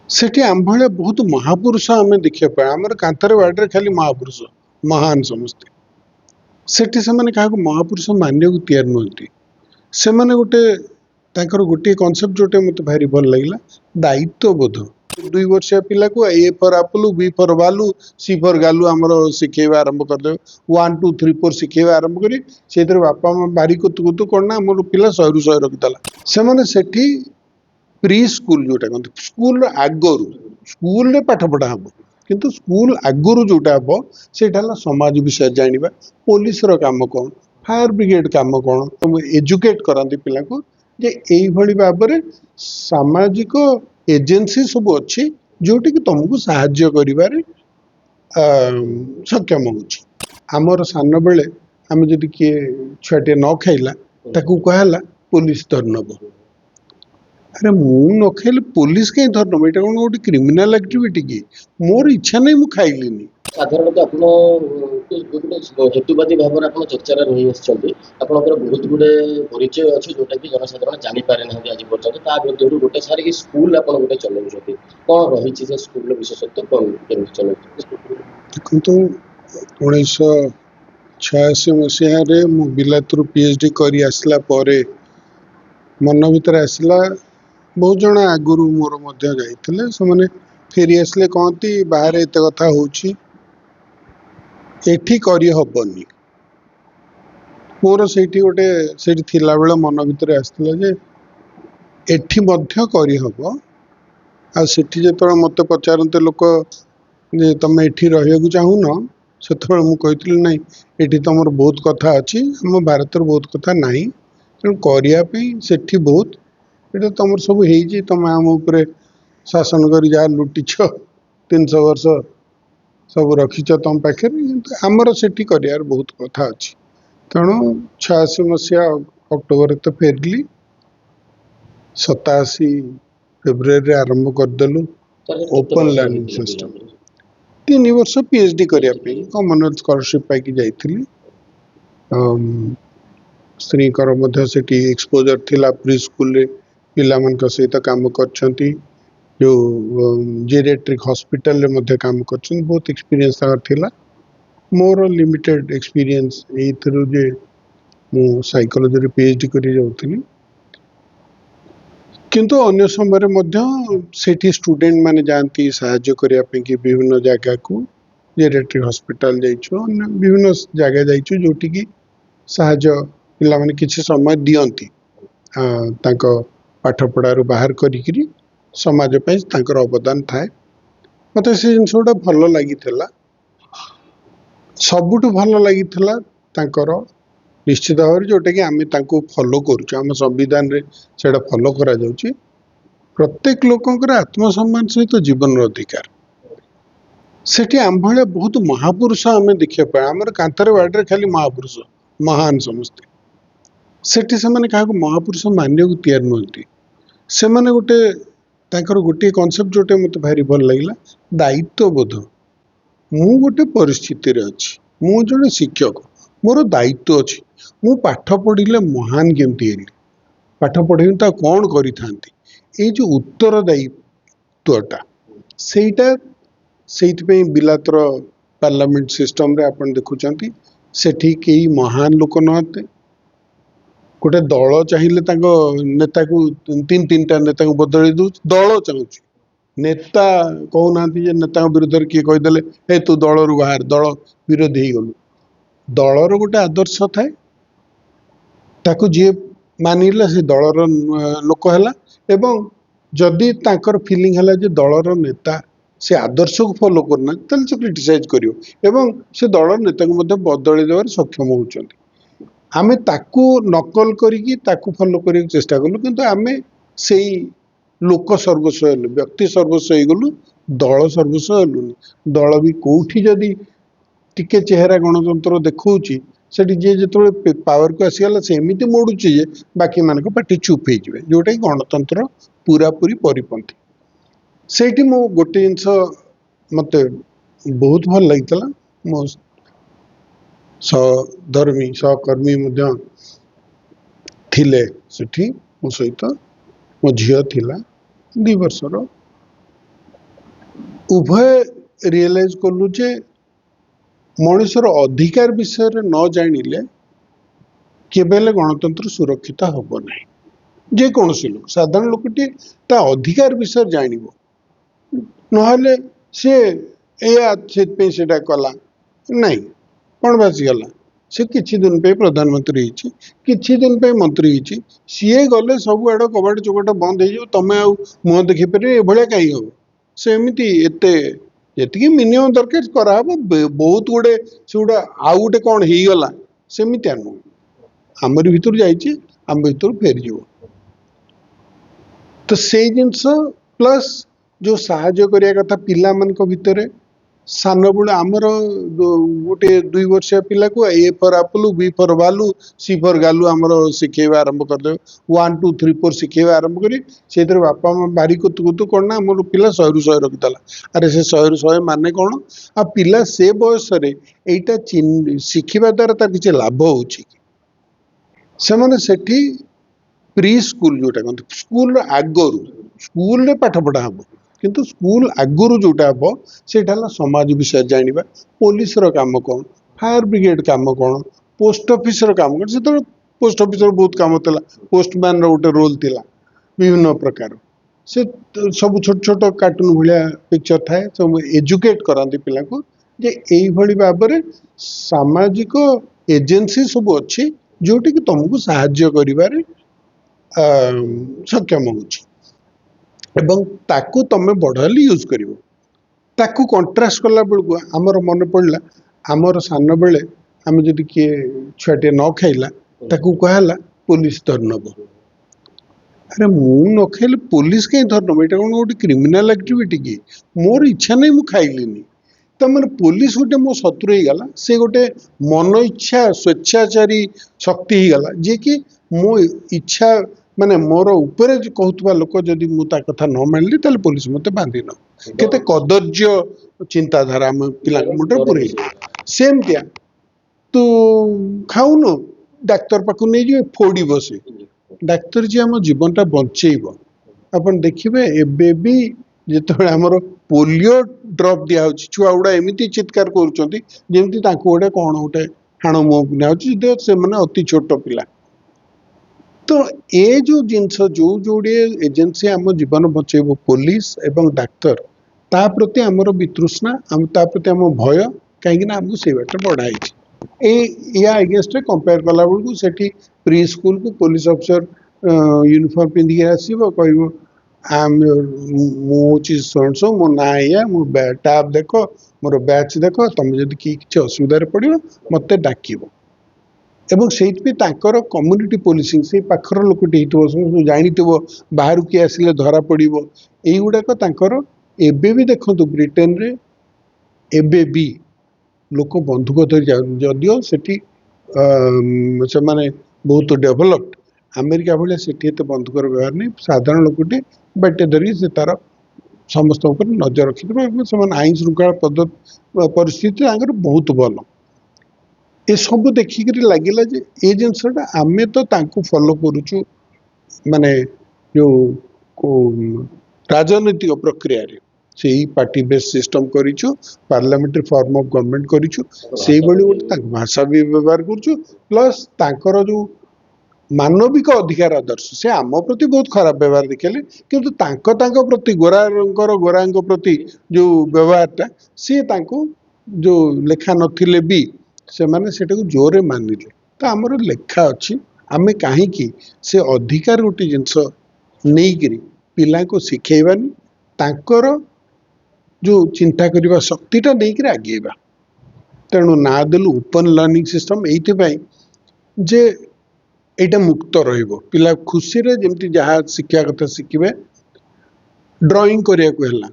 सेठी आम भाया बहुत महापुरुष आम देखा पाए आमर कांतार बाड़े खाली महापुरुष महान समस्ते सेठी से क्या महापुरुष मानने को तैयार नुहति से मैंने गोटे कनसेप्ट जोटे मत भारी भल लगे दायित्व बोध 2 वर्षिया पिला को ए फॉर आपलू बी फॉर बालू सी फॉर गालू आमर शिखेवा आरंभ करदे 1 2 3 4 शिखेवा आरंभ करी से बापा माँ बारी कुतु कुतु कौन ना मोर पिला 100 रू 100 रखिदेला से मैंने सेठी प्री स्कूल जोटा कहते स्कूल आगरू स्कूल रे पाठ पढ़ा हम किंतु स्कूल आगरू जोटा हम से समाज विषय जाना पुलिस रो काम कौन फायर ब्रिगेड काम कौन तुम एजुकेट करती पिला को जे एई भली भाबरे सामाजिक एजेंसी सब अच्छी जोटी कि तुमको साहाय्य करिबारे सक्षम होची आमर सान बेले आम जदि किए छुआटे न खाइला ताकू कहला पुलिस धर नब अरे मु न खाइले पुलिस कहीं धर नब एटा कोन गोटे क्रिमिनल एक्टिविटी कि मोर इच्छा नहीं मु खाइलिनी साधारणतः आप हेतुवादी भाव में आप चर्चार रही आपंकर बहुत गुड़े परिचय अच्छे जोटा कि जनसाधारण जानीपारे ना आज पर्यटन मध्य गोटे सारी कि स्कूल आप गोटे चलाऊँ कौन रही स्कूल विशेषत्व कौन चलाऊ देखो 1986 मसीह मु बिलातरू पीएचडी करी आसला परे मन भीतर आसला बहुत जन आगुरी मोर मध्य जाइथिले से फेरी आसले कहती बाहर एत कथा होची एठी करी हबनी मोर सेठी गोटे सेठी थिला बेला मन भीतर आसला जे एठी मध्य करी हब आ सेठी जेतबे मते पचारते लोक जे तमे एठी रहिया को चाहून सेतबे मु कहितली नहीं एठी तमर बहुत कथा अछि हम भारत बहुत कथा नहीं तेणु करिया पे सेठी बहुत एटा तमर सब हेजी तमे हम ऊपर शासन करी जा लुटिछ 300 वर्ष सब रखीच तुम पाखे आमर सेठी कर बहुत कथा अच्छी तेणु 86 मसीहा अक्टोबर तो फेरली 87 फेब्रुआरी आरंभ करदेलु ओपन लर्निंग सिस्टम 3 वर्ष पीएचडी करने कॉमनवेल्थ स्कॉलरशिप पाई जाइली स्त्री एक्सपोजर थिला प्री स्कूल रे पिला मन सहित काम करछंती जो जेरियाट्रिक हॉस्पिटल रे मध्य काम करछन बहुत एक्सपीरियंस थिला मोर लिमिटेड एक्सपीरियंस ए थ्रू जे मु साइकोलॉजी रे पीएचडी करी जाउथली किंतु अन्य समय मध्य सेठी स्टूडेंट माने जानती सहायता करिया पे कि विभिन्न जगह को जेरियाट्रिक हॉस्पिटल जाइछो विभिन्न जगह जाइछो जोटी की सहायता पिला माने किछि समय दियंती तांको पाठ पढ़ारू बाहर करी समाज पे तांकर अवदान थाए मत से जिन भल लगी सबुठ भल लगी निश्चित भाव जोटा कि आम फॉलो कर संविधान रे सेटा फॉलो करा जाउची प्रत्येक लोकंकर आत्मसम्मान सहित जीवन अधिकार सेठी आम भाया बहुत महापुरुष आम देखा पाए आमर कांतार बाड़े खाली महापुरुष महान समस्ते सेठी से क्या महापुरुष मानने को तैयार नुहति से मैंने गोटे कनसेप्ट जोटे मत भारी भल लगे दायित्व बोध मु गोटे परिस्थिति रे अछि मु जड़े शिक्षक मोर दायित्व अच्छी मु पाठ पढ़िले महान केमती हेली पाठ पढ़ी ता कौन करी थांती ए जो उत्तरदायित्वटा सेटा सेइथपई बिलातर पार्लियामेंट सिस्टम रे आपण देखुचंती सेठी केही महान लोक नहते गोटे दल चाहिए नेता को 3-3टा नेता को बदल दौ दल चाहूँ नेता कहूना नेता विरुद्ध किए कहीदेले हे तू दल रु बाहर दल विरोधी हो गलु दलर गोटे आदर्श थाए ताकू जी मानिला से दलर लोक है एवं जदि ताकर फीलिंग है जे दलर नेता से आदर्श को फॉलो करना ताले से क्रिटिसाइज करियो एवं से दलर नेता को मध्य बदल देवार सक्षम होउचंती आमे ताकू नकल करिकी ताकू फॉलो करिक चेष्टा कलु किंतु आमे सेई लोक सर्वस्व हेलु व्यक्ति सर्वस्व हो गलु दल सर्वस्व हेलुनी दल भी कोठी जदि टिके चेहरा गणतंत्र देखौची सेठी जे जेतबे पावर को आसीगला से एमिति मोडुची जे बाकी मानको पार्टी चुप हो जिवे जोटा गणतंत्र पूरा पूरी परिपंथी सेठी मो गोटे जिनस मते बहुत भल लगितला मो सहधर्मी सहकर्मी थिले सेठी मो सहित मो झियो थिला 2 वर्षर उभय रियलाइज कलु जे मनुष्यर अधिकार विषय न जानिले केबेले गणतंत्र सुरक्षित हब नहीं। जेकोसी लोक साधारण लोकटी ता अधिकार विषय जानिबो नहले से एया सेतपे सेटा कला नहीं कौन बासी गला से किछि दिन पे प्रधानमंत्री हिची किछि दिन पे मंत्री हिची सीए गले सब आड़ कबाड़ चौकट बंद हो तमें आउ मुह देखी पारे ए भलिया कहीं हम सेमती एते जी मिनिमम दरकार कराब बहुत गुड़े से गुड़ा आउ गोटे कौन हो गला सेमितिया नुह आमरी भितर जाइए आम भितर फेरी तो से जिनस प्लस जो साहाଯ୍ୟ करिया कथा पिला मानक भितरे सान बेलू आमर गोटे 2 वर्षिया पिला को A for apple B for भालू सी फॉर गालू आमर शिखेवा आरंभ करदे 1 2 3 4 शिखेवा आरंभ करी से बापा माँ बारी कुतु कुतु कौन ना आम पिला 100 ରୁ 100 रखिदेला अरे से 100 ରୁ 100 माने कौन आ पिला से बयस एटा शिखिबा द्वारा तार किछि लाभ होउछि से माने सेठी प्री स्कूल जोटा कहते स्कूल आगरू स्कूल रे पाठ पढ़ा हम किंतु स्कूल आगरू जोटा हम सेटा समाज विषय जानिबा पुलिस रो काम कौन फायर ब्रिगेड काम कौन पोस्ट ऑफिस रो काम कौन से पोस्ट ऑफिस रो बहुत काम होता पोस्टमैन रो गोटे रोल थिला विभिन्न प्रकार से सब छोट छोट कार्टून भाया पिक्चर थाए सब एजुकेट कराती पिला को जे एई भली भाबरे सामाजिक एजेंसी सब अच्छी जोटी कि तुमको साहाଯ୍य करिबारे सक्षम हो ताकू तमें बढ़ाली यूज कर ताकू कंट्रास्ट कला बेलू आमर मन पड़ला आमर सान बेले आम जदि किए छुआटे न खाइला ताकू कहला पुलिस धर नब अरे मु न खाइले पुलिस कहीं धर नब ये कौन गोटे क्रिमिनाल एक्टिविटी कि मोर इच्छा नहीं मु खाइलिनी तो मैंने पुलिस गोटे मो शत्रु हो गला से गोटे मन इच्छा स्वेच्छाचारी शक्ति हो गला जे कि मो इच्छा माने मोर ऊपर कहूबा लोक जदि मुझे कथा न मानली ताले पुलिस मते बांधी न केते कदर्य चिंताधारा आम पिला मुंडे पुरे सेमतिया तू खाऊन डाक्तर पाखु नहीं जे फोड़ी बसे डाक्तर जी आम जीवनटा बंचेब अपन देखिए एबे भी जिते आमर पोलियो ड्रप दिया छुआ गुड़ा एमती चित्कार करमती गोटे कौन गोटे हाण मुह पिना से अति छोट पिला तो ए जो जिनस जो जोड़े एजेंसी आम जीवन बचेब पुलिस एवं डाक्तर ता प्रति आमर वितृष्णा ता प्रति आम भय कहीं आमको से बाट बढ़ाई या अगेंस्ट कंपेयर कला बेलू से प्री स्कूल को पुलिस अफिसर यूनिफॉर्म पिंधिक आसो कह मुझे मो ना या मो टैब देख मोर बैच देख तुम जब किसी असुविधा पड़ो मत डाक एवं से कम्युनिटी पुलिसिंग से पाखर लोकटी जानी बाहर किए आसिले धरा पड़ो युड़ाक एबे भी देखो ब्रिटेन रे एबे भी लोक बंधुक धरी जदियो से माने बहुत डेभलप्ड अमेरिका भाया से बंधुकर व्यवहार नहीं साधारण लोकटे बाटे धरिक से तार समस्त नजर रखी से आईन श्रृंखला परिस्थिति बहुत भल ए सब देखिक लगिला जे ए जिनसटा आमे तो तांको फॉलो करूचु माने जो राजनीतिक प्रक्रिया रे से पार्टी बेस सिस्टम करिछु पार्लियामेंट्री फॉर्म ऑफ गवर्नमेंट करिछु से बळी गोटे भाषा भी व्यवहार करूछु प्लस तांकर जो मानविक अधिकार आदर्श से आम प्रति बहुत खराब व्यवहार देखले किंतु तांको प्रति गोरांग प्रति जो व्यवहारटा सी तांको जो लेखा नथिले भी से माने सेटाको जोरे मानिले तो आमर लेखा अच्छी आमे कहीं से अधिकार गोटे जिनस नहीं करी पिला को शिखेबानी तांकर जो चिंता करने शक्तिटा नहीं कर आगेबा तेणु ना देलु ओपन लर्निंग सिस्टम ये जे एटा मुक्त रहिबो पिला खुशी रे जेमती जहाँ शिक्षा कथा शिखिबे ड्राइंग करिया को हला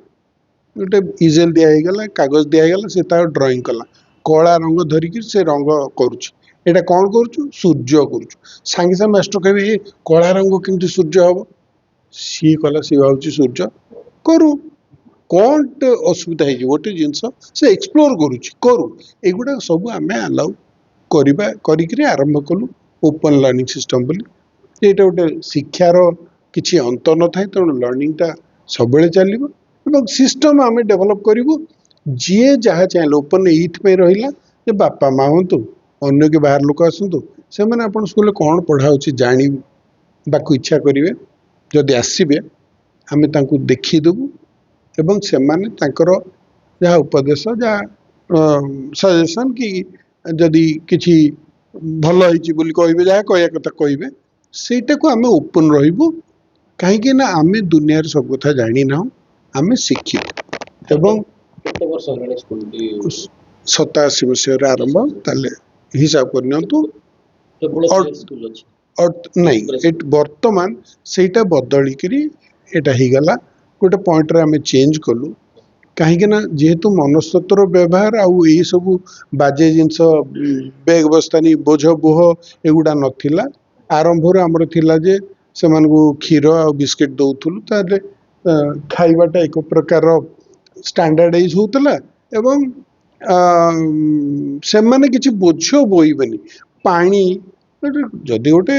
गोटे इजेल दिया गला कागज दिया गला से ता ड्राइंग कला कला रंग धरिक से रंग करुछ एटा कौन करुछु सूर्य करुछु सांगे सांगे मास्टर कहबे कला रंग केमती सूर्य हबो सी कला सी भावची सूर्य करू कौन असुविधा है गोटे जिनस से एक्सप्लोर करुछि करू एगुडा सब आमे अलाउ करिबा करिकरी आरंभ कलु ओपन लर्निंग सिस्टम बोली ये गोटे शिक्षार किसी अंत न थाए तेणु लर्निंगटा सब चलो ଏବଂ ସିଷ୍ଟମ ଆମେ ଡେଭଲପ କରିବୁ ଯିଏ ଯାହା ଚାହିଁଲେ ଓପନ ଏଇଥିପାଇଁ ରହିଲା ଯେ ବାପା ମା ହୁଅନ୍ତୁ ଅନ୍ୟ କି ବାହାର ଲୋକ ଆସନ୍ତୁ ସେମାନେ ଆପଣ ସ୍କୁଲରେ କ'ଣ ପଢ଼ା ହେଉଛି ଜାଣିବାକୁ ଇଚ୍ଛା କରିବେ ଯଦି ଆସିବେ ଆମେ ତାଙ୍କୁ ଦେଖିଦେବୁ ଏବଂ ସେମାନେ ତାଙ୍କର ଯାହା ଉପଦେଶ ଯାହା ସଜେସନ୍ କି ଯଦି କିଛି ଭଲ ହେଇଛି ବୋଲି କହିବେ ଯାହା କହିବା କଥା କହିବେ ସେଇଟାକୁ ଆମେ ଓପନ୍ ରହିବୁ କାହିଁକି ନା ଆମେ ଦୁନିଆରେ ସବୁ କଥା ଜାଣିନାହୁଁ ଆମେ ଶିଖିବୁ ଏବଂ କେତେ ବର୍ଷ ହେଲାଣି ସ୍କୁଲଟି 87 ମସିହାରେ ଆରମ୍ଭ ତାହେଲେ ହିସାବ କରିନିଅନ୍ତୁ କେବଳ ଅଳ୍ପ- ସ୍କୁଲ ଅଛି? ନାଇଁ ବର୍ତ୍ତମାନ ସେଇଟା ବଦଳିକିରି ଏଇଟା ହେଇଗଲା ଗୋଟେ ପଏଣ୍ଟରେ ଆମେ ଚେଞ୍ଜ କଲୁ କାହିଁକି ନା ଯେହେତୁ ମନସ୍ତତ୍ୱର ବ୍ୟବହାର ଆଉ ଏଇ ସବୁ ବାଜେ ଜିନିଷ ବେଗ ବସ୍ତାନି ବୋଝ ବୁହ ଏଗୁଡ଼ା ନଥିଲା ଆରମ୍ଭରୁ ଆମର ଥିଲା ଯେ ସେମାନଙ୍କୁ କ୍ଷୀର ଆଉ ବିସ୍କିଟ୍ ଦଉଥିଲୁ ତାହେଲେ ଖାଇବାଟା ଏକ ପ୍ରକାର ଷ୍ଟାଣ୍ଡାର୍ଡାଇଜ ହଉଥିଲା ଏବଂ ସେମାନେ କିଛି ବୋଝ ବୋହିବେନି ପାଣି ଯଦି ଗୋଟେ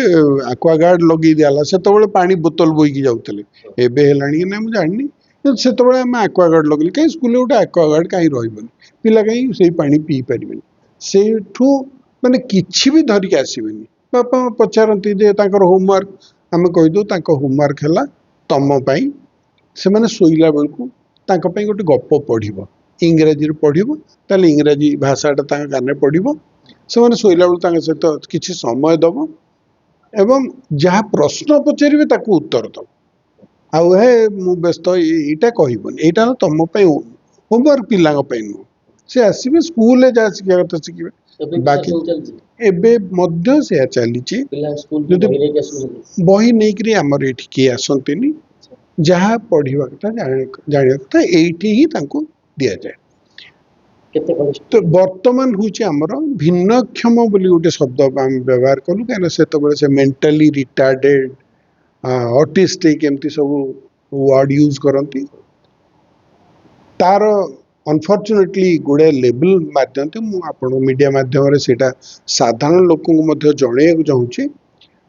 ଆକ୍ୱାଗାର୍ଡ ଲଗେଇ ଦିଆହେଲା ସେତେବେଳେ ପାଣି ବୋତଲ ବୋହିକି ଯାଉଥିଲେ ଏବେ ହେଲାଣି କି ନା ମୁଁ ଜାଣିନି କିନ୍ତୁ ସେତେବେଳେ ଆମେ ଆକ୍ୱାଗାର୍ଡ ଲଗେଇଲେ କାହିଁ ସ୍କୁଲରେ ଗୋଟେ ଆକ୍ୱାଗାର୍ଡ କାହିଁ ରହିବନି ପିଲା କାହିଁ ସେଇ ପାଣି ପିଇ ପାରିବେନି ସେଇଠୁ ମାନେ କିଛି ବି ଧରିକି ଆସିବେନି ବାପା ମା ପଚାରନ୍ତି ଯେ ତାଙ୍କର ହୋମୱାର୍କ ଆମେ କହିଦେଉ ତାଙ୍କ ହୋମୱାର୍କ ହେଲା ତମ ପାଇଁ ସେମାନେ ଶୋଇଲା ବେଳକୁ ତାଙ୍କ ପାଇଁ ଗୋଟେ ଗପ ପଢ଼ିବ ଇଂରାଜୀରେ ପଢ଼ିବ ତାହେଲେ ଇଂରାଜୀ ଭାଷାଟା ତାଙ୍କ କାନରେ ପଡ଼ିବ ସେମାନେ ଶୋଇଲା ବେଳକୁ ତାଙ୍କ ସହିତ କିଛି ସମୟ ଦେବ ଏବଂ ଯାହା ପ୍ରଶ୍ନ ପଚାରିବେ ତାକୁ ଉତ୍ତର ଦେବ ଆଉ ହେ ମୁଁ ବ୍ୟସ୍ତ ଏଇଟା କହିବନି ଏଇଟା ହେଲା ତମ ପାଇଁ ହୋମୱାର୍କ ପିଲାଙ୍କ ପାଇଁ ନୁହଁ ସେ ଆସିବେ ସ୍କୁଲରେ ଯାହା ଶିଖିବା କଥା ଶିଖିବେ ଏବେ ବାକି ଏବେ ମଧ୍ୟ ସେୟା ଚାଲିଛି ପିଲା ସ୍କୁଲ ଯଦି ବହି ନେଇକି ଆସୁଛନ୍ତି? ବହି ନେଇକରି ଆମର ଏଠି କିଏ ଆସନ୍ତିନି ଯାହା ପଢ଼ିବା କଥା ଜାଣିବା କଥା ଏଇଠି ହିଁ ତାଙ୍କୁ ଦିଆଯାଏ କେତେ ତ ବର୍ତ୍ତମାନ ହଉଛି ଆମର ଭିନ୍ନକ୍ଷମ ବୋଲି ଗୋଟେ ଶବ୍ଦ ଆମେ ବ୍ୟବହାର କଲୁ କାହିଁକିନା ସେତେବେଳେ ସେ ମେଣ୍ଟାଲି ରିଟାର୍ଡେଡ ଅଟିଷ୍ଟିକ ଏମିତି ସବୁ ୱାର୍ଡ ୟୁଜ୍ କରନ୍ତି ତାର ଅନଫର୍ଚୁନେଟଲି ଗୁଡ଼ାଏ ଲେବଲ ମାଧ୍ୟମରେ ମୁଁ ଆପଣଙ୍କ ମିଡ଼ିଆ ମାଧ୍ୟମରେ ସେଇଟା ସାଧାରଣ ଲୋକଙ୍କୁ ମଧ୍ୟ ଜଣେଇବାକୁ ଚାହୁଁଛି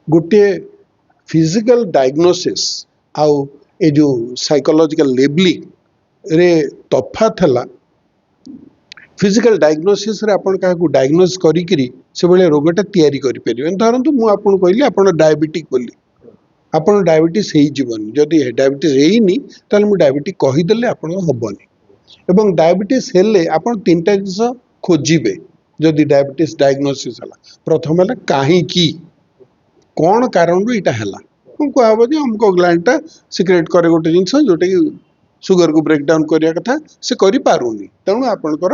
ଗୋଟିଏ ଫିଜିକାଲ ଡାଇଗ୍ନୋସିସ୍ ଆଉ ଏ ଯେଉଁ ସାଇକୋଲୋଜିକାଲ ଲେବଲିଂ ରେ ତଫାତ ହେଲା ଫିଜିକାଲ ଡାଇଗ୍ନୋସିସ୍ରେ ଆପଣ କାହାକୁ ଡାଇଗ୍ନୋସ୍ କରିକିରି ସେଭଳିଆ ରୋଗଟା ତିଆରି କରିପାରିବେନି ଧରନ୍ତୁ ମୁଁ ଆପଣଙ୍କୁ କହିଲି ଆପଣ ଡାଇବେଟିକ୍ ବୋଲି ଆପଣ ଡାଇବେଟିସ୍ ହେଇଯିବନି ଯଦି ଡାଇବେଟିସ୍ ହେଇନି ତାହେଲେ ମୁଁ ଡାଇବେଟିକ୍ କହିଦେଲେ ଆପଣଙ୍କ ହବନି ଏବଂ ଡାଇବେଟିସ୍ ହେଲେ ଆପଣ ତିନିଟା ଜିନିଷ ଖୋଜିବେ ଯଦି ଡାଇବେଟିସ୍ ଡାଇଗ୍ନୋସିସ୍ ହେଲା ପ୍ରଥମ ହେଲା କାହିଁକି କ'ଣ କାରଣରୁ ଏଇଟା ହେଲା ମୁଁ କୁହାହବ ଯେ ଅମୁକ ଗ୍ଲାଣ୍ଡଟା ସିକ୍ରେଟ୍ କରେ ଗୋଟେ ଜିନିଷ ଯୋଉଟାକି ସୁଗରକୁ ବ୍ରେକ୍ ଡାଉନ୍ କରିବା କଥା ସେ କରିପାରୁନି ତେଣୁ ଆପଣଙ୍କର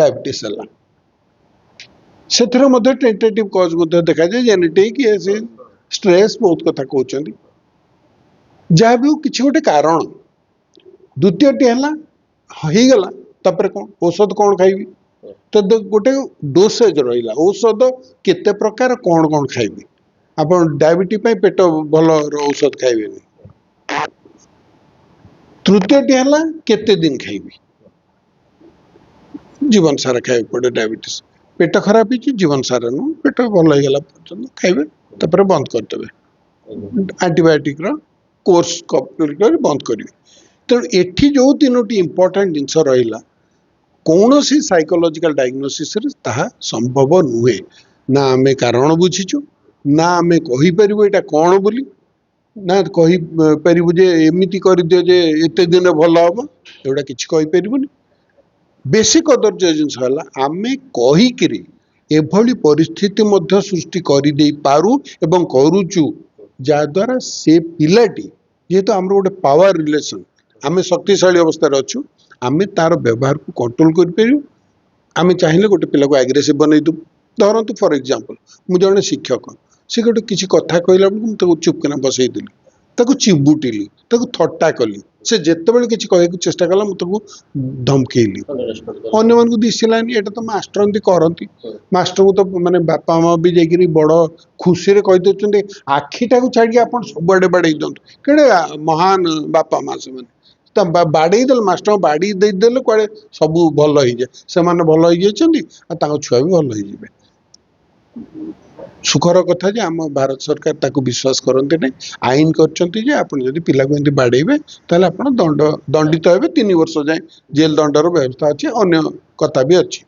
ଡାଇବେଟିସ୍ ହେଲା ସେଥିରେ ମଧ୍ୟ ଟେଣ୍ଟେଟିଭ୍ କଜ୍ ମଧ୍ୟ ଦେଖାଯାଏ ଜେନେଟିକ୍ ସେ ଷ୍ଟ୍ରେସ୍ ବହୁତ କଥା କହୁଛନ୍ତି ଯାହା ବି ହଉ କିଛି ଗୋଟେ କାରଣ ଦ୍ୱିତୀୟଟି ହେଲା ହେଇଗଲା ତାପରେ କ'ଣ ଔଷଧ କ'ଣ ଖାଇବି ତ ଗୋଟେ ଡୋସେଜ ରହିଲା ଔଷଧ କେତେ ପ୍ରକାର କ'ଣ କ'ଣ ଖାଇବି ଆପଣ ଡାଇବେଟିସ୍ ପାଇଁ ପେଟ ଭଲ ଔଷଧ ଖାଇବେନି ତୃତୀୟଟି ହେଲା କେତେ ଦିନ ଖାଇବି ଜୀବନ ସାରା ଖାଇବାକୁ ପଡ଼େ ଡାଇବେଟିସ୍ ପେଟ ଖରାପ ହେଇଛି ଜୀବନ ସାରା ନୁହଁ ପେଟ ଭଲ ହେଇଗଲା ପର୍ଯ୍ୟନ୍ତ ଖାଇବେ ତାପରେ ବନ୍ଦ କରିଦେବେ ଆଣ୍ଟିବାୟୋଟିକ୍ର କୋର୍ସ କରି ବନ୍ଦ କରିବେ ତେଣୁ ଏଠି ଯେଉଁ ତିନୋଟି ଇମ୍ପୋର୍ଟାଣ୍ଟ ଜିନିଷ ରହିଲା କୌଣସି ସାଇକୋଲୋଜିକାଲ ଡାଇଗ୍ନୋସିସ୍ରେ ତାହା ସମ୍ଭବ ନୁହେଁ ନା ଆମେ କାରଣ ବୁଝିଛୁ ନା ଆମେ କହିପାରିବୁ ଏଇଟା କ'ଣ ବୋଲି ନା କହିପାରିବୁ ଯେ ଏମିତି କରିଦିଅ ଯେ ଏତେ ଦିନ ଭଲ ହବ ଏଗୁଡ଼ା କିଛି କହିପାରିବୁନି ବେଶୀ କଦର୍ଯ୍ୟ ଜିନିଷ ହେଲା ଆମେ କହିକିରି ଏଭଳି ପରିସ୍ଥିତି ମଧ୍ୟ ସୃଷ୍ଟି କରିଦେଇପାରୁ ଏବଂ କରୁଛୁ ଯାହାଦ୍ୱାରା ସେ ପିଲାଟି ଯେହେତୁ ଆମର ଗୋଟେ ପାୱାର ରିଲେସନ୍ ଆମେ ଶକ୍ତିଶାଳୀ ଅବସ୍ଥାରେ ଅଛୁ ଆମେ ତାର ବ୍ୟବହାରକୁ କଣ୍ଟ୍ରୋଲ କରିପାରିବୁ ଆମେ ଚାହିଁଲେ ଗୋଟେ ପିଲାକୁ ଆଗ୍ରେସିଭ୍ ବନେଇ ଦେବୁ ଧରନ୍ତୁ ଫର ଏକ୍ଜାମ୍ପଲ୍ ମୁଁ ଜଣେ ଶିକ୍ଷକ ସେ ଗୋଟେ କିଛି କଥା କହିଲା ବେଳକୁ ମୁଁ ତାକୁ ଚୁପକିନା ବସେଇଦେଲି ତାକୁ ଚିବୁଟିଲି ତାକୁ ଥଟ୍ଟା କଲି ସେ ଯେତେବେଳେ କିଛି କହିବାକୁ ଚେଷ୍ଟା କଲା ମୁଁ ତାକୁ ଧମକେଇଲି ଅନ୍ୟମାନଙ୍କୁ ଦିଶିଲାନି ଏଇଟା ତ ମାଷ୍ଟର ଏମିତି କରନ୍ତି ମାଷ୍ଟରଙ୍କୁ ତ ମାନେ ବାପା ମା ବି ଯାଇକିରି ବଡ଼ ଖୁସିରେ କହିଦେଉଛନ୍ତି ଆଖିଟାକୁ ଛାଡ଼ିକି ଆପଣ ସବୁଆଡ଼େ ବାଡ଼େଇ ଦିଅନ୍ତୁ କେଡ଼େ ମହାନ ବାପା ମା ସେମାନେ ବାଡ଼େଇ ଦେଲେ ମାଷ୍ଟରଙ୍କୁ ବାଡ଼ି ଦେଇଦେଲେ କୁଆଡ଼େ ସବୁ ଭଲ ହେଇଯାଏ ସେମାନେ ଭଲ ହେଇଯାଇଛନ୍ତି ଆଉ ତାଙ୍କ ଛୁଆ ବି ଭଲ ହେଇଯିବେ ସୁଖର କଥା ଯେ ଆମ ଭାରତ ସରକାର ତାକୁ ବିଶ୍ୱାସ କରନ୍ତି ନାହିଁ। ଆଇନ କରିଛନ୍ତି ଯେ ଆପଣ ଯଦି ପିଲାକୁ ଏମିତି ବାଡ଼େଇବେ ତାହେଲେ ଆପଣ ଦଣ୍ଡିତ ହେବେ, 3 ବର୍ଷ ଯାଏଁ ଜେଲ ଦଣ୍ଡର ବ୍ୟବସ୍ଥା ଅଛି, ଅନ୍ୟ କଥା ବି ଅଛି।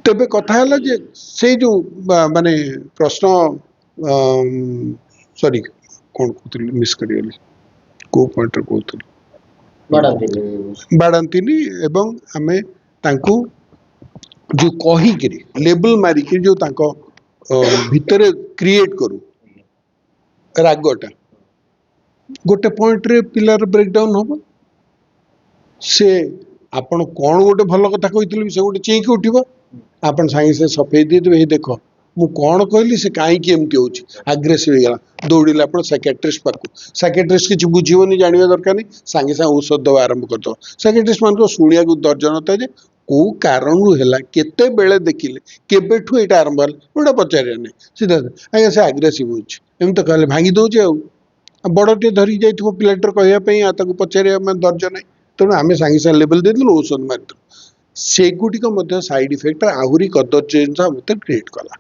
ତେବେ କଥା ହେଲା ଯେ ସେଇ ଯୋଉ ମାନେ ପ୍ରଶ୍ନ ସରି କଣ କହୁଥିଲି ମିସ୍ କରିଗଲି, କୋଉ ପଏଣ୍ଟରେ କହୁଥିଲି, ବାଡ଼ାନ୍ତିନି ଏବଂ ଆମେ ତାଙ୍କୁ ଯୋଉ କହିକିରି ଲେବଲ ମାରିକି ଯୋଉ ତାଙ୍କ ଭିତରେ କ୍ରିଏଟ କରୁ ରାଗଟା, ଗୋଟେ ପଏଣ୍ଟରେ ପିଲାର ବ୍ରେକଡାଉନ ହବ। ସେ ଆପଣ କଣ ଗୋଟେ ଭଲ କଥା କହିଥିଲେ ବି ସେ ଗୋଟେ ଚେଇଁକି ଉଠିବ, ଆପଣ ସାଙ୍ଗେ ସାଙ୍ଗେ ସଫେଇ ଦେଇଦେବେ, ଏଇ ଦେଖ ମୁଁ କଣ କହିଲି, ସେ କାହିଁକି ଏମିତି ହଉଛି, ଆଗ୍ରେସିଭ ହେଇଗଲା, ଦୌଡ଼ିଲେ ଆପଣ ସାଇକିଆଟ୍ରିଷ୍ଟ ପାଖକୁ। ସାଇକିଆଟ୍ରିଷ୍ଟ କିଛି ବୁଝିବନି, ଜାଣିବା ଦରକାର ନାହିଁ, ସାଙ୍ଗେ ସାଙ୍ଗେ ଔଷଧ ଦେବା ଆରମ୍ଭ କରିଦେବ। ସାଇକିଆଟ୍ରିଷ୍ଟ ମାନଙ୍କୁ ଶୁଣିବାକୁ ଧୈର୍ଯ୍ୟ ନଥାଏ ଯେ କୋଉ କାରଣରୁ ହେଲା, କେତେବେଳେ ଦେଖିଲେ, କେବେଠୁ ଏଇଟା ଆରମ୍ଭ ହେଲା, ଗୋଟେ ପଚାରିବା ନାହିଁ, ସିଧା ଆଜ୍ଞା ସେ ଆଗ୍ରେସିଭ ହଉଛି, ଏମିତି ତ କହିଲେ ଭାଙ୍ଗି ଦଉଛି। ଆଉ ବଡ଼ଟିଏ ଧରିକି ଯାଇଥିବ ପିଲାଟିର କହିବା ପାଇଁ, ଆଉ ତାକୁ ପଚାରିବା ମାନେ ଧୈର୍ଯ୍ୟ ନାହିଁ, ତେଣୁ ଆମେ ସାଙ୍ଗେ ସାଙ୍ଗେ ଲେବଲ ଦେଇଦେଲୁ, ଔଷଧ ମାରିଦେଲୁ। ସେଗୁଡ଼ିକ ମଧ୍ୟ ସାଇଡ୍ ଇଫେକ୍ଟ ଆହୁରି କଦର୍ଯ୍ୟ ଜିନିଷ ଭିତରେ କ୍ରିଏଟ୍ କଲା।